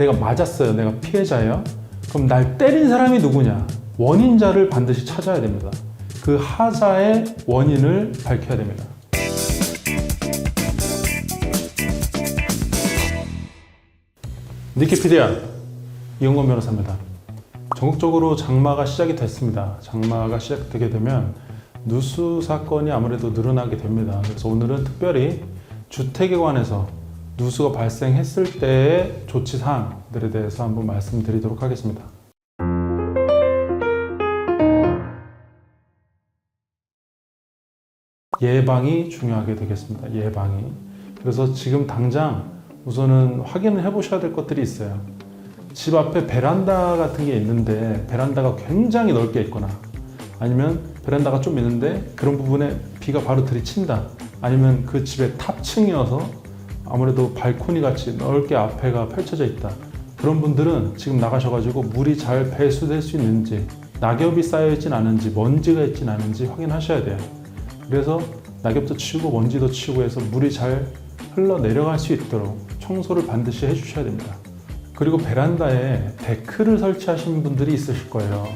내가 맞았어요. 내가 피해자예요. 그럼 날 때린 사람이 누구냐? 원인자를 반드시 찾아야 됩니다. 그 하자의 원인을 밝혀야 됩니다. 니키피디아 이용건 변호사입니다. 전국적으로 장마가 시작이 됐습니다. 장마가 시작되게 되면 누수 사건이 아무래도 늘어나게 됩니다. 그래서 오늘은 특별히 주택에 관해서 누수가 발생했을 때의 조치 사항들에 대해서 한번 말씀드리도록 하겠습니다. 예방이 중요하게 되겠습니다. 예방이. 그래서 지금 당장 우선은 확인을 해 보셔야 될 것들이 있어요. 집 앞에 베란다 같은 게 있는데 베란다가 굉장히 넓게 있거나 아니면 베란다가 좀 있는데 그런 부분에 비가 바로 들이친다, 아니면 그 집의 탑층이어서 아무래도 발코니 같이 넓게 앞에가 펼쳐져 있다, 그런 분들은 지금 나가셔가지고 물이 잘 배수될 수 있는지, 낙엽이 쌓여있진 않은지, 먼지가 있진 않은지 확인하셔야 돼요. 그래서 낙엽도 치우고 먼지도 치우고 해서 물이 잘 흘러내려갈 수 있도록 청소를 반드시 해주셔야 됩니다. 그리고 베란다에 데크를 설치하신 분들이 있으실 거예요.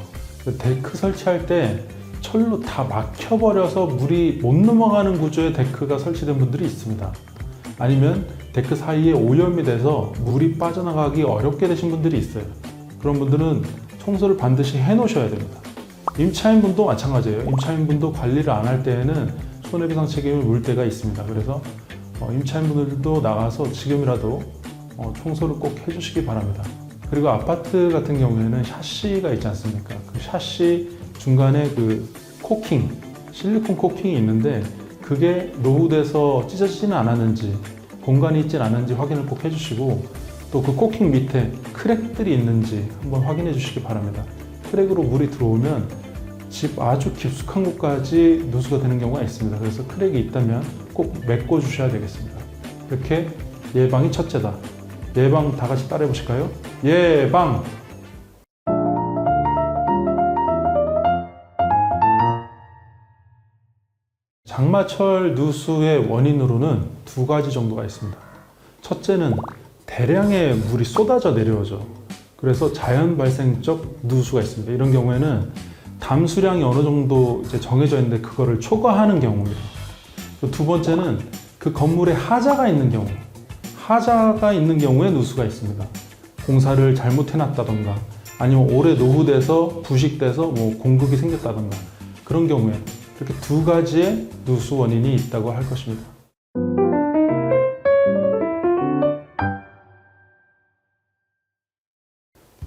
데크 설치할 때 철로 다 막혀버려서 물이 못 넘어가는 구조의 데크가 설치된 분들이 있습니다. 아니면 데크 사이에 오염이 돼서 물이 빠져나가기 어렵게 되신 분들이 있어요. 그런 분들은 청소를 반드시 해 놓으셔야 됩니다. 임차인분도 마찬가지예요. 임차인분도 관리를 안 할 때에는 손해배상 책임을 물 때가 있습니다. 그래서 임차인분들도 나가서 지금이라도 청소를 꼭 해주시기 바랍니다. 그리고 아파트 같은 경우에는 샤시가 있지 않습니까? 그 샤시 중간에 그 코킹, 실리콘 코킹이 있는데 그게 노후돼서 찢어지지는 않았는지, 공간이 있진 않은지 확인을 꼭 해주시고, 또 그 코킹 밑에 크랙들이 있는지 한번 확인해 주시기 바랍니다. 크랙으로 물이 들어오면 집 아주 깊숙한 곳까지 누수가 되는 경우가 있습니다. 그래서 크랙이 있다면 꼭 메꿔 주셔야 되겠습니다. 이렇게 예방이 첫째다. 예방 다 같이 따라해 보실까요? 예방! 장마철 누수의 원인으로는 두 가지 정도가 있습니다. 첫째는 대량의 물이 쏟아져 내려오죠. 그래서 자연 발생적 누수가 있습니다. 이런 경우에는 담수량이 어느 정도 이제 정해져 있는데 그거를 초과하는 경우입니다. 두 번째는 그 건물에 하자가 있는 경우, 하자가 있는 경우에 누수가 있습니다. 공사를 잘못 해놨다던가 아니면 오래 노후돼서 부식돼서 공급이 생겼다던가, 그런 경우에 이렇게 두 가지의 누수 원인이 있다고 할 것입니다.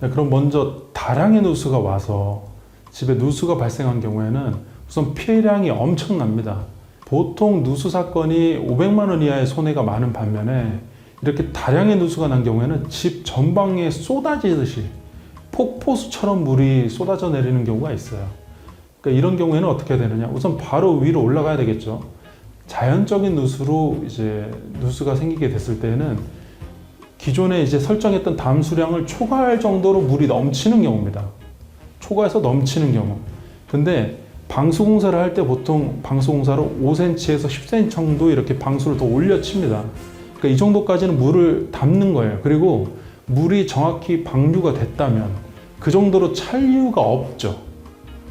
네, 그럼 먼저 다량의 누수가 와서 집에 누수가 발생한 경우에는 우선 피해량이 엄청납니다. 보통 누수 사건이 500만 원 이하의 손해가 많은 반면에 이렇게 다량의 누수가 난 경우에는 집 전방에 쏟아지듯이 폭포수처럼 물이 쏟아져 내리는 경우가 있어요. 그러니까 이런 경우에는 어떻게 해야 되느냐? 우선 바로 위로 올라가야 되겠죠. 자연적인 누수로 이제 누수가 생기게 됐을 때는 기존에 이제 설정했던 담수량을 초과할 정도로 물이 넘치는 경우입니다. 초과해서 넘치는 경우. 근데 방수공사를 할 때 보통 방수공사로 5cm에서 10cm 정도 이렇게 방수를 더 올려칩니다. 그러니까 이 정도까지는 물을 담는 거예요. 그리고 물이 정확히 방류가 됐다면 그 정도로 찰 이유가 없죠.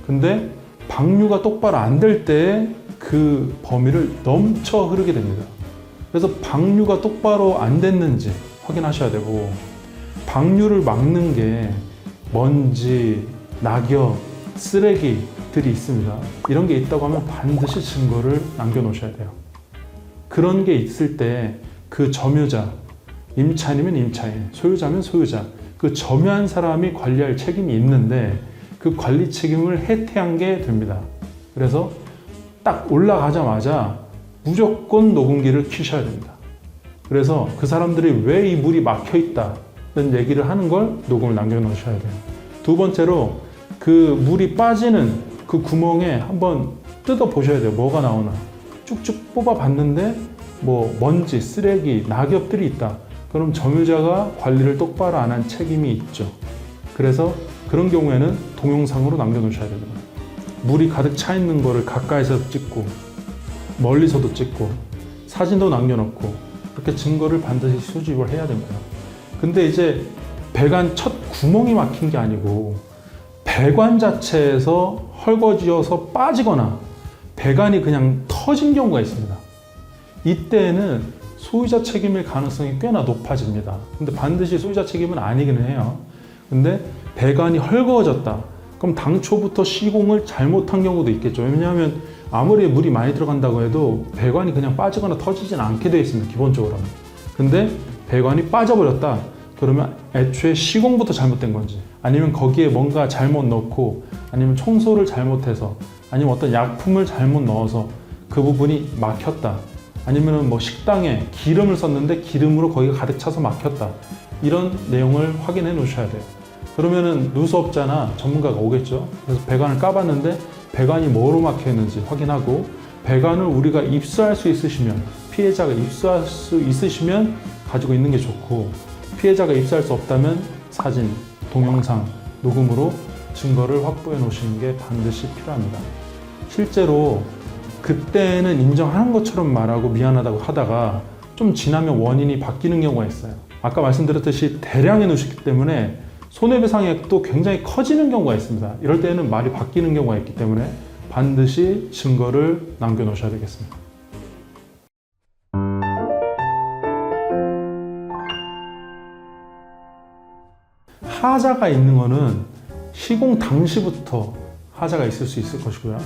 근데 방류가 똑바로 안 될 때 그 범위를 넘쳐 흐르게 됩니다. 그래서 방류가 똑바로 안 됐는지 확인하셔야 되고, 방류를 막는 게 먼지, 낙엽, 쓰레기들이 있습니다. 이런 게 있다고 하면 반드시 증거를 남겨놓으셔야 돼요. 그런 게 있을 때 그 점유자, 임차인이면 임차인, 소유자면 소유자, 그 점유한 사람이 관리할 책임이 있는데 그 관리 책임을 해태한 게 됩니다. 그래서 딱 올라가자마자 무조건 녹음기를 켜셔야 됩니다. 그래서 그 사람들이 왜 이 물이 막혀 있다는 얘기를 하는 걸 녹음을 남겨놓으셔야 돼요. 두 번째로 그 물이 빠지는 그 구멍에 한번 뜯어 보셔야 돼요. 뭐가 나오나. 쭉쭉 뽑아 봤는데 먼지, 쓰레기, 낙엽들이 있다. 그럼 점유자가 관리를 똑바로 안 한 책임이 있죠. 그래서 그런 경우에는 동영상으로 남겨놓으셔야 됩니다. 물이 가득 차 있는 거를 가까이서 찍고 멀리서도 찍고 사진도 남겨놓고, 이렇게 증거를 반드시 수집을 해야 됩니다. 근데 이제 배관 첫 구멍이 막힌 게 아니고 배관 자체에서 헐거지어서 빠지거나 배관이 그냥 터진 경우가 있습니다. 이때는 소유자 책임일 가능성이 꽤나 높아집니다. 근데 반드시 소유자 책임은 아니기는 해요. 근데 배관이 헐거워졌다. 그럼 당초부터 시공을 잘못한 경우도 있겠죠. 왜냐하면 아무리 물이 많이 들어간다고 해도 배관이 그냥 빠지거나 터지진 않게 되어 있습니다. 기본적으로는. 근데 배관이 빠져버렸다. 그러면 애초에 시공부터 잘못된 건지, 아니면 거기에 뭔가 잘못 넣고, 아니면 청소를 잘못해서, 아니면 어떤 약품을 잘못 넣어서 그 부분이 막혔다. 아니면 뭐 식당에 기름을 썼는데 기름으로 거기가 가득 차서 막혔다. 이런 내용을 확인해 놓으셔야 돼요. 그러면은 누수업자나 전문가가 오겠죠. 그래서 배관을 까봤는데 배관이 뭐로 막혀 있는지 확인하고, 배관을 우리가 입수할 수 있으시면, 피해자가 입수할 수 있으시면 가지고 있는 게 좋고, 피해자가 입수할 수 없다면 사진, 동영상, 녹음으로 증거를 확보해 놓으시는 게 반드시 필요합니다. 실제로 그때는 인정하는 것처럼 말하고 미안하다고 하다가 좀 지나면 원인이 바뀌는 경우가 있어요. 아까 말씀드렸듯이 대량의 누수기 때문에 손해배상액도 굉장히 커지는 경우가 있습니다. 이럴 때는 말이 바뀌는 경우가 있기 때문에 반드시 증거를 남겨 놓으셔야 되겠습니다. 하자가 있는 거는 시공 당시부터 하자가 있을 수 있을 것이고요.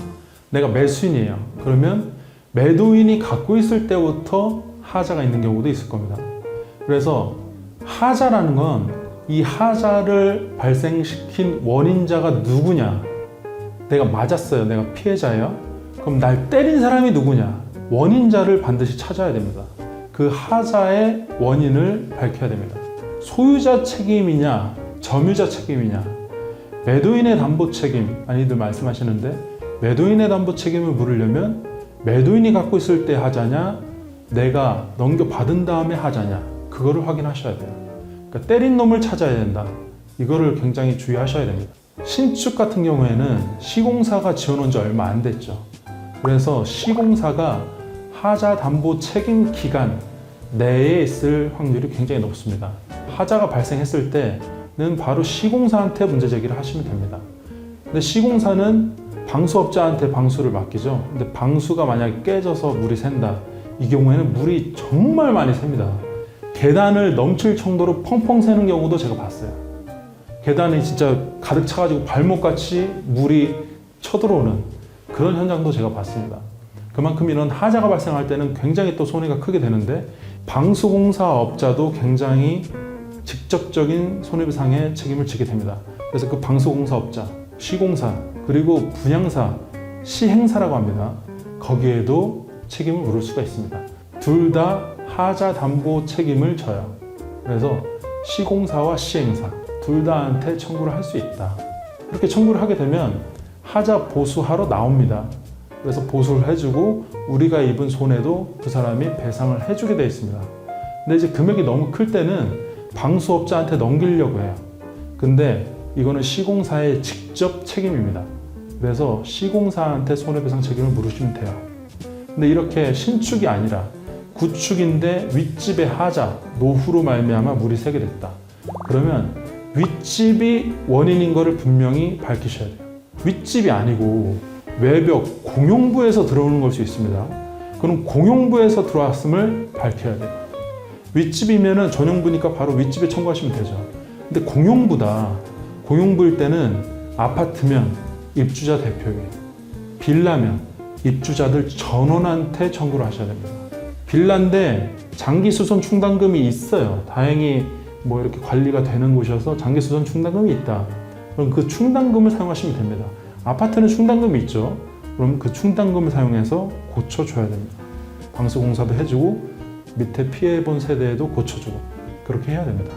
내가 매수인이에요. 그러면 매도인이 갖고 있을 때부터 하자가 있는 경우도 있을 겁니다. 그래서 하자라는 건 이 하자를 발생시킨 원인자가 누구냐? 내가 맞았어요. 내가 피해자예요. 그럼 날 때린 사람이 누구냐? 원인자를 반드시 찾아야 됩니다. 그 하자의 원인을 밝혀야 됩니다. 소유자 책임이냐, 점유자 책임이냐, 매도인의 담보 책임, 많이들 말씀하시는데, 매도인의 담보 책임을 물으려면 매도인이 갖고 있을 때 하자냐, 내가 넘겨받은 다음에 하자냐, 그거를 확인하셔야 돼요. 그러니까 때린 놈을 찾아야 된다. 이거를 굉장히 주의하셔야 됩니다. 신축 같은 경우에는 시공사가 지어놓은 지 얼마 안 됐죠. 그래서 시공사가 하자 담보 책임 기간 내에 있을 확률이 굉장히 높습니다. 하자가 발생했을 때는 바로 시공사한테 문제 제기를 하시면 됩니다. 근데 시공사는 방수업자한테 방수를 맡기죠. 근데 방수가 만약에 깨져서 물이 샌다. 이 경우에는 물이 정말 많이 셉니다. 계단을 넘칠 정도로 펑펑 새는 경우도 제가 봤어요. 계단이 진짜 가득 차가지고 발목같이 물이 쳐들어오는 그런 현장도 제가 봤습니다. 그만큼 이런 하자가 발생할 때는 굉장히 또 손해가 크게 되는데, 방수공사업자도 굉장히 직접적인 손해배상의 책임을 지게 됩니다. 그래서 그 방수공사업자, 시공사, 그리고 분양사, 시행사라고 합니다. 거기에도 책임을 물을 수가 있습니다. 둘 다 하자 담보 책임을 져요. 그래서 시공사와 시행사 둘 다한테 청구를 할 수 있다. 이렇게 청구를 하게 되면 하자 보수하러 나옵니다. 그래서 보수를 해주고 우리가 입은 손해도 그 사람이 배상을 해주게 되어 있습니다. 근데 이제 금액이 너무 클 때는 방수업자한테 넘기려고 해요. 근데 이거는 시공사의 직접 책임입니다. 그래서 시공사한테 손해배상 책임을 물으시면 돼요. 근데 이렇게 신축이 아니라 구축인데 윗집의 하자, 노후로 말미암아 물이 새게 됐다. 그러면 윗집이 원인인 것을 분명히 밝히셔야 돼요. 윗집이 아니고 외벽, 공용부에서 들어오는 걸 수 있습니다. 그럼 공용부에서 들어왔음을 밝혀야 돼요. 윗집이면은 전용부니까 바로 윗집에 청구하시면 되죠. 근데 공용부다. 공용부일 때는 아파트면 입주자 대표에게, 빌라면 입주자들 전원한테 청구를 하셔야 됩니다. 빌라인데 장기수선 충당금이 있어요. 다행히 뭐 이렇게 관리가 되는 곳이어서 장기수선 충당금이 있다. 그럼 그 충당금을 사용하시면 됩니다. 아파트는 충당금이 있죠. 그럼 그 충당금을 사용해서 고쳐줘야 됩니다. 방수공사도 해주고 밑에 피해본 세대에도 고쳐주고 그렇게 해야 됩니다.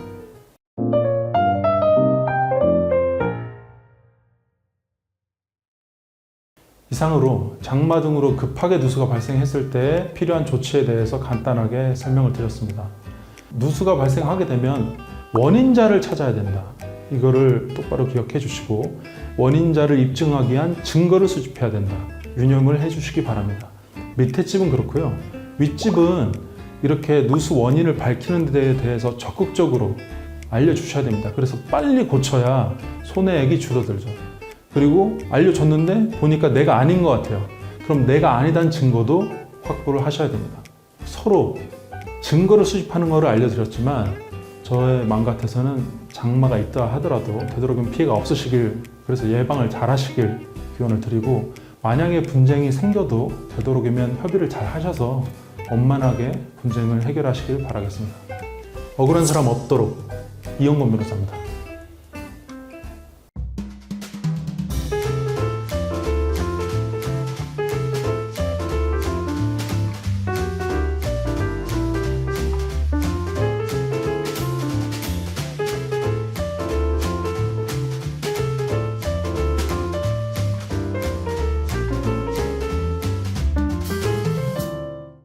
이상으로 장마 등으로 급하게 누수가 발생했을 때 필요한 조치에 대해서 간단하게 설명을 드렸습니다. 누수가 발생하게 되면 원인자를 찾아야 된다. 이거를 똑바로 기억해 주시고, 원인자를 입증하기 위한 증거를 수집해야 된다. 유념을 해 주시기 바랍니다. 밑에 집은 그렇고요. 윗집은 이렇게 누수 원인을 밝히는 데에 대해서 적극적으로 알려주셔야 됩니다. 그래서 빨리 고쳐야 손해액이 줄어들죠. 그리고 알려줬는데 보니까 내가 아닌 것 같아요. 그럼 내가 아니다는 증거도 확보를 하셔야 됩니다. 서로 증거를 수집하는 거를 알려드렸지만 저의 마음 같아서는 장마가 있다 하더라도 되도록이면 피해가 없으시길, 그래서 예방을 잘 하시길 기원을 드리고, 만약에 분쟁이 생겨도 되도록이면 협의를 잘 하셔서 원만하게 분쟁을 해결하시길 바라겠습니다. 억울한 사람 없도록 이영건 변호사입니다.